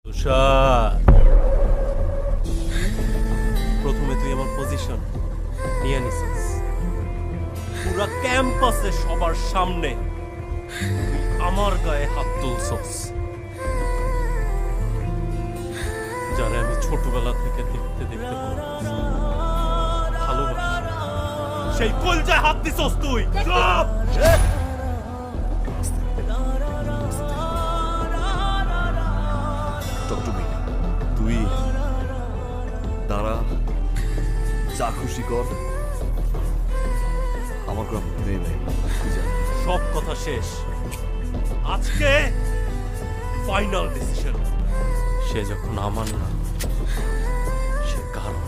তুষার, প্রথমে তুই আমার পজিশন নিয়ে নিছিস। পুরা ক্যাম্পাসে সবার সামনে তুই আমার গায়ে হাত তুলছস, যারা আমি ছোটবেলা থেকে দেখতে দেখতে বড় হয়েছি। ভালোবাসি, সেই কলজায় হাত দিছস তুই। চুপ! তুই দাঁড়া, যা খুশি কর, আমার কোনো আপত্তি নেই ভাই। তুই যা। সব কথা শেষ, আজকে ফাইনাল ডিসিশন। সে যখন আমার না, সে কারণ।